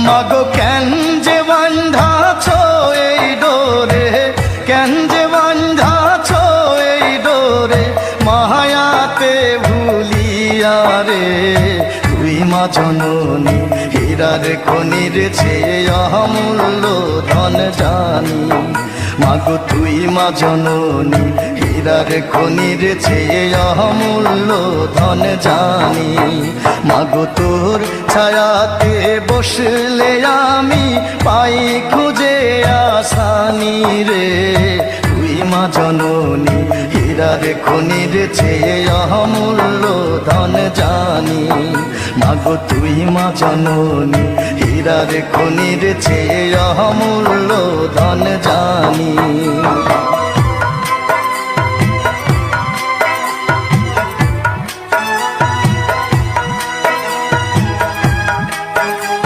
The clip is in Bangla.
মাগো কেন যে বান্ধাছ এই ডোরে, কেন যে বান্ধাছ এই ডোরে, মায়াতে ভুলিয়া রে। তুই মা জননী হীরার খনির চেয়ে অমূল্য ধন জানি। মাগো তুই মা জননী হীরার খনির চেয়ে অমূল্য ধন জানি। মাগো তোর ছায়াতে বসলে আমি পাই খুঁজে আসানি রে। তুই মা জননী হীরার খনির চেয়ে অমূল্য ধন জানি। মাগো তুই মা জননী হীরার খনির চেয়ে অমূল্য ধন জানি।